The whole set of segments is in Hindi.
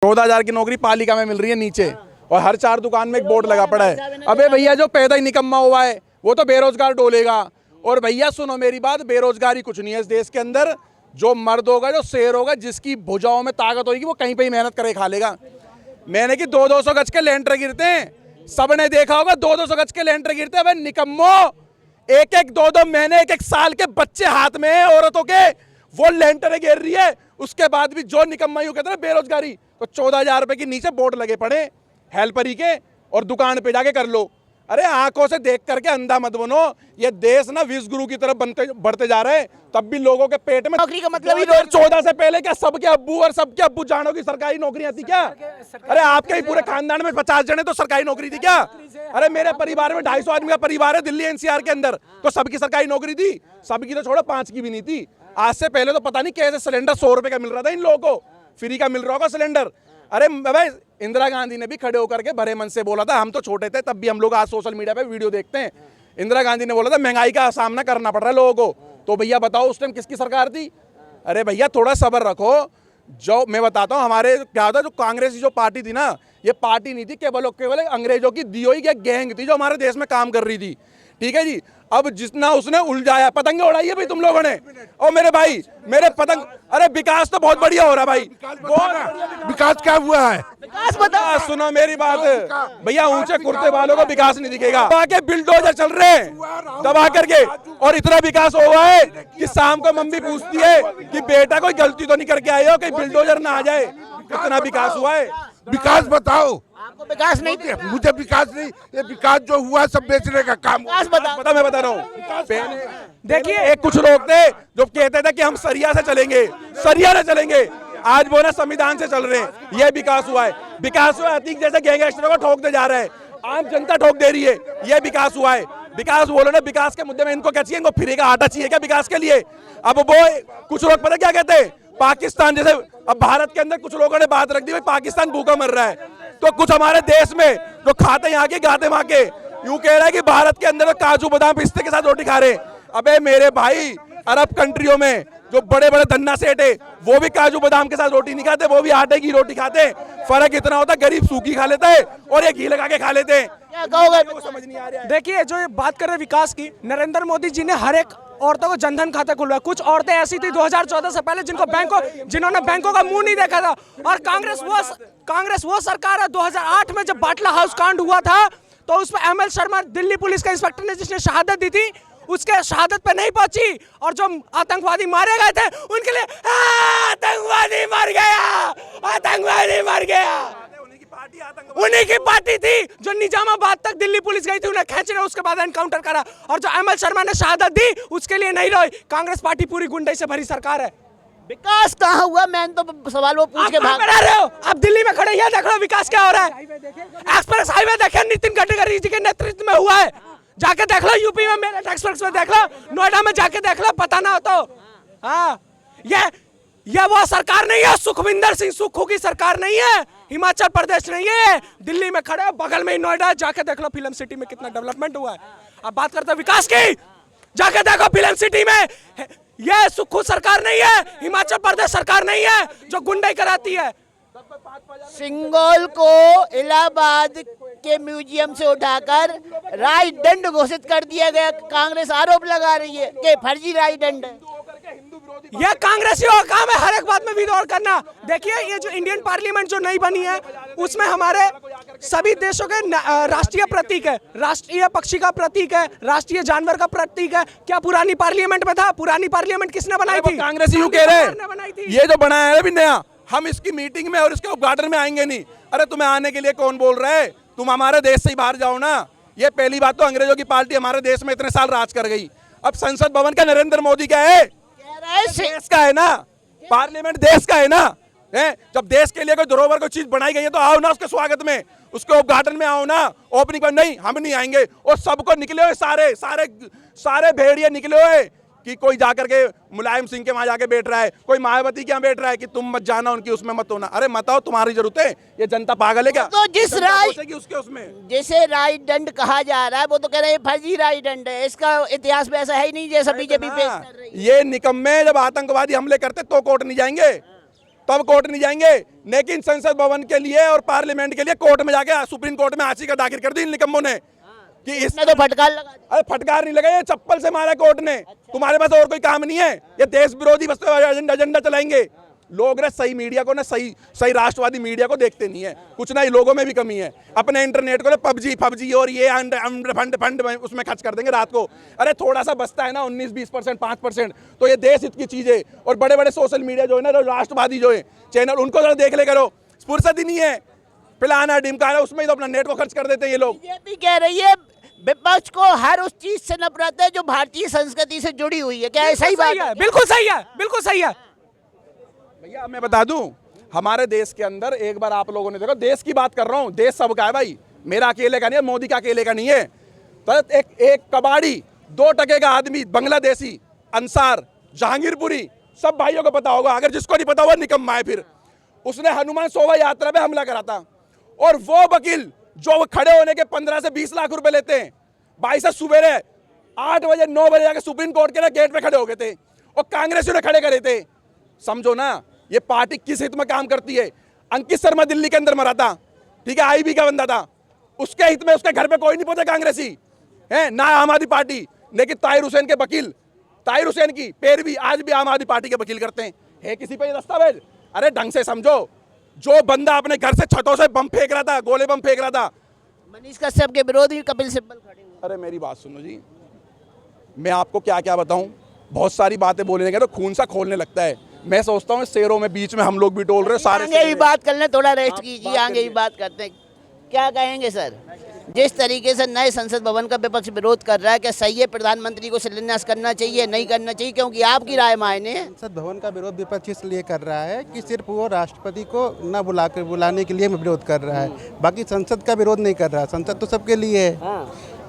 14,000 की नौकरी पालिका में मिल रही है नीचे, और हर 4 दुकान में एक बोर्ड लगा पड़ा है। अबे भैया जो पैदा ही निकम्मा हुआ है वो तो बेरोजगार डोलेगा। और भैया सुनो मेरी बात, बेरोजगारी कुछ नहीं है इस देश के अंदर। जो मर्द होगा, जो शेर होगा, जिसकी भुजाओं में ताकत होगी, वो कहीं पे ही मेहनत करे खा लेगा। मैंने कि 200-200 गज के लेंटर गिरते हैं, सबने देखा होगा 200-200 गज के लेंटर गिरते हैं। अबे निकम्मो, 1-1 2-2 महीने 1-1 साल के बच्चे हाथ में है औरतों के, वो लेंटर गिर रही है। उसके बाद भी जो निकम्मा यूं कहते हैं बेरोजगारी, तो 14,000 रुपए के नीचे बोर्ड लगे पड़े हेल्परी के, और दुकान पे जाके कर लो। अरे आंखों से देख करके अंधा मत बनो। ये देश ना विश्वगुरु की तरफ बढ़ते जा रहे हैं, तब भी लोगों के पेट में नौकरी का मतलब ही 2014 से पहले क्या सबके अब्बू और सबके अब्बू जानों की सरकारी नौकरियां थी क्या? अरे आपके ही पूरे खानदान में 50 जने तो सरकारी नौकरी थी क्या? अरे मेरे परिवार में 250 आदमी का परिवार है दिल्ली एनसीआर के अंदर, तो सबकी सरकारी नौकरी थी। सबकी तो छोड़ो, 5 की भी नहीं थी। आज से पहले तो पता नहीं कैसे सिलेंडर 100 रुपए का मिल रहा था इन लोगों को, फ्री का मिल रहा होगा सिलेंडर। अरे भाई, इंदिरा गांधी ने भी खड़े होकर के भरे मन से बोला था, हम तो छोटे थे तब भी, हम लोग आज सोशल मीडिया पे वीडियो देखते हैं। इंदिरा गांधी ने बोला था महंगाई का सामना करना पड़ रहा है लोगों को। तो भैया बताओ उस टाइम किसकी सरकार थी? अरे भैया थोड़ा सब्र रखो। जो मैं बताता हूँ, हमारे क्या होता, जो कांग्रेस की जो पार्टी थी ना, ये पार्टी नहीं थी केवल और केवल अंग्रेजों की दी हुई गैंग थी जो हमारे देश में काम कर रही थी। ठीक है जी। अब जितना उसने उलझाया, पतंगे उड़ाई है भाई तुम लोगों ने। और मेरे भाई, मेरे पतंग, अरे विकास तो बहुत बढ़िया हो रहा है भाई। विकास क्या हुआ है? विकास बताओ। सुनो मेरी बात भैया, ऊंचे कुर्ते वालों को विकास नहीं दिखेगा। दबा के बिल्डोजर चल रहे हैं दबा करके, और इतना विकास हुआ है कि शाम को मम्मी पूछती है कि बेटा कोई गलती तो नहीं करके आए हो, कहीं बिल्डोजर ना आ जाए। कितना विकास हुआ है? विकास बताओ। आपको विकास नहीं थे? मुझे विकास नहीं, ये विकास जो हुआ सब बेचने का काम। विकास बताओ। पता मैं बता रहा हूँ, देखिए एक कुछ लोग थे जो कहते थे कि हम सरिया से चलेंगे, सरिया से चलेंगे। आज वो ना संविधान से चल रहे हैं। ये विकास हुआ है। विकास हुआ है अतीक जैसे गैंगस्टरों को ठोकते जा रहे हैं, आम जनता ठोक दे रही है। ये विकास हुआ है। विकास बोलो ना, विकास के मुद्दे में इनको क्या चाहिए? इनको फ्री का आटा चाहिए क्या विकास के लिए? अब वो कुछ लोग पता क्या कहते हैं, पाकिस्तान जैसे, अब भारत के अंदर कुछ लोगों ने बात रख दी भाई पाकिस्तान भूखा मर रहा है, तो कुछ हमारे देश में जो खाते यहाँ के गाते वहां के, यूं कह रहा है कि भारत के अंदर काजू बादाम पिस्ते के साथ रोटी खा रहे। अबे मेरे भाई, अरब कंट्रियों में जो बड़े बड़े धन्ना सेठ है वो भी काजू बादाम के साथ रोटी नहीं खाते, वो भी आटे की रोटी खाते। फर्क इतना होता है, गरीब सूखी खा लेता है और ये घी लगा के खा लेते हैं। क्या कहोगे? समझ नहीं आ रहा है। देखिए, जो ये बात कर रहे विकास की, नरेंद्र मोदी जी ने हर एक औरतों को जनधन खाता खुलवाया। कुछ औरतें ऐसी थी 2014 से पहले जिन्होंने बैंकों का मुंह नहीं देखा था। और कांग्रेस वो सरकार है, 2008 में जब बाटला हाउस कांड हुआ था तो उसमें एमएल शर्मा, दिल्ली पुलिस का इंस्पेक्टर ने जिसने शहादत दी थी, उसके शहादत पे नहीं पहुंची। और जो आतंकवादी मारे गए थे उनके लिए आतंकवादी मर गया, आतंकवादी मर गया। उन्हीं की पार्टी थी जो निजामाबाद तक दिल्ली पुलिस गई थी, उन्हें खींच रहे, उसके बाद एनकाउंटर करा। और जो एमएल शर्मा ने शहादत दी उसके लिए नहीं रोई। कांग्रेस पार्टी पूरी गुंडई से भरी सरकार है। विकास कहाँ हुआ? मैं तो सवाल वो पूछ के भाग रहे हो। आप दिल्ली में खड़े, ये देख लो विकास क्या हो रहा है। एक्सप्रेस हाईवे देखे, नितिन गडकरी जी के नेतृत्व में हुआ है। जाके देख लो, यूपी में मेरठ एक्सप्रेस में देख लो, नोएडा में जाके देख लो, पता ना हो तो। हाँ, ये वो सरकार नहीं है, सुखविंदर सिंह सुक्खू की सरकार नहीं है, हिमाचल प्रदेश नहीं है। दिल्ली में खड़े, बगल में ही नोएडा, जाके देख लो फिल्म सिटी में कितना डेवलपमेंट हुआ है। अब बात करते हैं विकास की, जाके देखो फिल्म सिटी में। ये सुक्खू सरकार नहीं है, हिमाचल प्रदेश सरकार नहीं है जो गुंडाई कराती है। सिंगोल को इलाहाबाद के म्यूजियम से उठाकर राजदंड घोषित कर दिया गया। कांग्रेस आरोप लगा रही है कि फर्जी राजदंड है। यह कांग्रेसियों का काम है हर एक बात में विरोध करना। देखिए, ये जो इंडियन पार्लियामेंट जो नई बनी है उसमें हमारे सभी देशों के राष्ट्रीय प्रतीक है, राष्ट्रीय पक्षी का प्रतीक है, राष्ट्रीय जानवर का प्रतीक है। क्या पुरानी पार्लियामेंट में था? पुरानी पार्लियामेंट किसने बनाई थी? कांग्रेस यूं कह रहे हैं ये जो बनाया है अभी नया, हम इसकी मीटिंग में और इसके उद्घाटन में आएंगे नहीं। अरे तुम्हें आने के लिए कौन बोल रहा है? तुम हमारे देश से ही बाहर जाओ ना। ये पहली बात तो अंग्रेजों की पार्टी हमारे देश में इतने साल राज कर गई। अब संसद भवन का नरेंद्र मोदी का है, देश का है ना, पार्लियामेंट देश का है ना। जब देश के लिए कोई धरोहर कोई चीज बनाई गई है तो आओ ना उसके स्वागत में, उसके उद्घाटन में आओ ना। ओपनिंग पर नहीं, हम नहीं आएंगे। और सबको निकले हुए सारे भेड़िए निकले हुए कि कोई जाकर के मुलायम सिंह के वहां जाके बैठ रहा है, कोई मायावती के यहाँ बैठ रहा है कि तुम मत जाना उनकी उसमें मत होना। अरे मत आओ, तुम्हारी जरूरत है? ये जनता पागल है क्या? तो जिस उसके उसमें जैसे राजदंड कहा जा रहा है वो तो कह रहे हैं फर्जी राजदंड है। इसका इतिहास में ऐसा है ही नहीं जैसा बीजेपी पेश कर रही है। ये निकम्मे जब आतंकवादी हमले करते तो कोर्ट नहीं जाएंगे, तब कोर्ट नहीं जाएंगे, लेकिन संसद भवन के लिए और पार्लियामेंट के लिए कोर्ट में जाके सुप्रीम कोर्ट में याचिका दाखिल कर दी इन निकम्मों ने कि इसने तो फटकार लगा दी। अरे फटकार नहीं लगा, ये चप्पल से मारा कोर्ट ने। तुम्हारे पास और कोई काम नहीं है, ये देश विरोधी बस एजेंडा चलाएंगे लोग। सही मीडिया को ना, सही राष्ट्रवादी मीडिया को देखते नहीं है, कुछ ना ही लोगों में भी कमी है। अपने इंटरनेट को पबजी और ये फंड उसमें खर्च कर देंगे रात को। अरे थोड़ा सा बचता है ना 19-20%, 5%, तो ये देश हित की चीजें और बड़े बड़े सोशल मीडिया जो है ना, राष्ट्रवादी जो है चैनल, उनको जरा देख ले करो। फुर्सत ही नहीं है, पिलाना ढिमकाना उसमें ही तो अपना नेट को खर्च कर देते हैं ये लोग। बीजेपी कह रही है विपक्ष को हर उस चीज से नफरत है जो भारतीय संस्कृति से जुड़ी हुई है। क्या ऐसा ही बात है? बिल्कुल सही है, बिल्कुल सही है। भैया मैं बता दूं, हमारे देश के अंदर एक बार आप लोगों ने देखो, देश की बात कर रहा हूं, देश सबका है भाई, मेरा अकेले का नहीं है, मोदी का अकेले का नहीं है। तो एक कबाड़ी, 2 टके का आदमी, बांग्लादेशी, अंसार, जहांगीरपुरी, सब भाइयों को पता होगा, अगर जिसको नहीं पता हुआ निकम्मा है। फिर उसने हनुमान शोभा यात्रा पे हमला करा था, और वो वकील जो खड़े होने के 15 से 20 लाख रुपए लेते हैं, भाई साहब सुबेरे 8 बजे 9 बजे जाके सुप्रीम कोर्ट के गेट पे खड़े हो गए थे, और कांग्रेसियों ने खड़े करे थे। समझो ना ये पार्टी किस हित में काम करती है। अंकित शर्मा दिल्ली के अंदर मरा था, ठीक है, आईबी का बंदा था, उसके हित में उसके घर पे कोई नहीं पहुंचा कांग्रेसी है ना, आम आदमी पार्टी। लेकिन ताहिर हुसैन के वकील, ताहिर हुसैन की पैरवी आज भी आम आदमी पार्टी के वकील करते हैं। है किसी पे ये दस्तावेज? अरे ढंग से समझो, जो बंदा अपने घर से छतों से बम फेंक रहा था, गोले बम फेंक रहा था। मनीष कश्यप के विरोध भी कपिल सिब्बल खड़े हुए। अरे मेरी बात सुनो जी, मैं आपको क्या क्या बताऊं, बहुत सारी बातें बोलने के तो खून सा खोलने लगता है। मैं सोचता हूँ शेरों में बीच में हम लोग भी टोल रहे हैं सारे। आगे भी बात कर लें, थोड़ा रेस्ट कीजिए, आगे भी बात करते हैं। क्या कहेंगे सर, जिस तरीके से नए संसद भवन का विपक्ष विरोध कर रहा है, क्या सही है प्रधानमंत्री को शिलान्यास करना चाहिए, नहीं करना चाहिए? क्योंकि आपकी राय मायने है। संसद भवन का विरोध विपक्ष इसलिए कर रहा है कि सिर्फ वो राष्ट्रपति को न बुलाने के लिए विरोध कर रहा है, बाकी संसद का विरोध नहीं कर रहा। संसद तो सबके लिए है,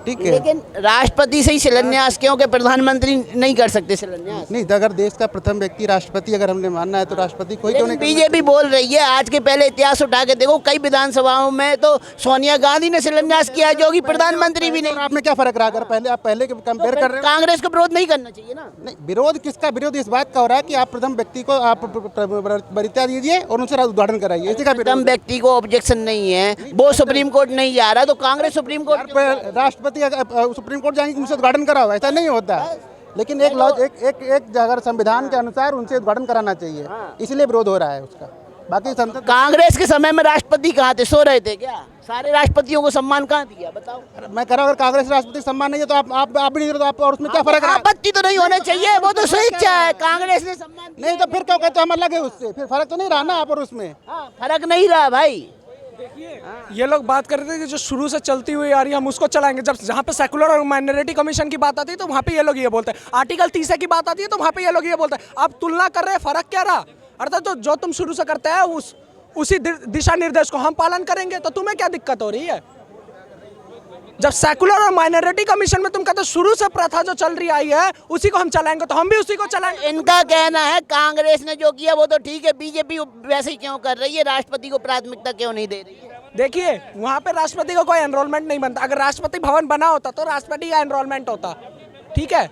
ठीक है। लेकिन राष्ट्रपति से ही शिलान्यास क्योंकि प्रधानमंत्री नहीं कर सकते शिलान्यास? नहीं, अगर देश का प्रथम व्यक्ति राष्ट्रपति अगर हमने मानना है तो राष्ट्रपति कोई क्यों नहीं। बीजेपी बोल रही है, आज के पहले इतिहास उठा के देखो, कई विधानसभाओं में तो सोनिया गांधी ने शिलान्यास किया जो कि प्रधानमंत्री भी नहीं। आप में क्या फर्क रहा? अगर पहले आप पहले कंपेयर कर रहे हैं, कांग्रेस को विरोध नहीं करना चाहिए ना? नहीं, विरोध किसका? विरोध इस बात का हो रहा है कि आप प्रथम व्यक्ति को आप वरीयता दीजिए और उनसे उद्घाटन कराइए, इसी का प्रथम विरोध। व्यक्ति को ऑब्जेक्शन नहीं है, वो सुप्रीम कोर्ट नहीं जा रहा, तो कांग्रेस सुप्रीम कोर्ट। राष्ट्रपति सुप्रीम कोर्ट जाएंगे उनसे उद्घाटन कराओ, ऐसा नहीं होता। लेकिन एक अगर संविधान के अनुसार उनसे उद्घाटन कराना चाहिए, इसलिए विरोध हो रहा है उसका। बाकी संसद कांग्रेस के समय में राष्ट्रपति कहाँ थे? सो रहे थे क्या? सारे राष्ट्रपतियों को सम्मान कहाँ दिया बताओ? मैं कह रहा हूँ अगर कांग्रेस राष्ट्रपति सम्मान नहीं है तो आप भी नहीं, तो आप और उसमें क्या फर्क है? आपत्ति तो नहीं होना चाहिए, वो तो स्वेच्छा है। कांग्रेस ने सम्मान नहीं तो फिर क्यों कहते हम अलग है उससे? फिर फर्क तो नहीं रहा ना आप और उसमें। फर्क नहीं रहा भाई। ये लोग बात कर रहे थे कि जो शुरू से चलती हुई आ रही है हम उसको चलाएंगे। जब जहाँ पे सेकुलर और माइनॉरिटी कमीशन की बात आती है तो वहाँ पे ये लोग ये बोलते हैं, आर्टिकल 30 की बात आती है तो वहाँ पे ये लोग ये बोलते हैं। अब तुलना कर रहे हैं, फर्क क्या रहा? अर्थात तो जो तुम शुरू से करते हैं उसी दिशा निर्देश को हम पालन करेंगे, तो तुम्हें क्या दिक्कत हो रही है? जब सेकुलर और माइनॉरिटी कमीशन में तुम कहते हो शुरू से प्रथा जो चल रही आई है उसी को हम चलाएंगे, तो हम भी उसी को चलाएंगे। इनका कहना है कांग्रेस ने जो किया वो तो ठीक है, बीजेपी वैसे ही क्यों कर रही है, राष्ट्रपति को प्राथमिकता क्यों नहीं दे रही है? देखिए वहाँ पे राष्ट्रपति का कोई एनरोलमेंट नहीं बनता। अगर राष्ट्रपति भवन बना होता तो राष्ट्रपति का एनरोलमेंट होता, ठीक है।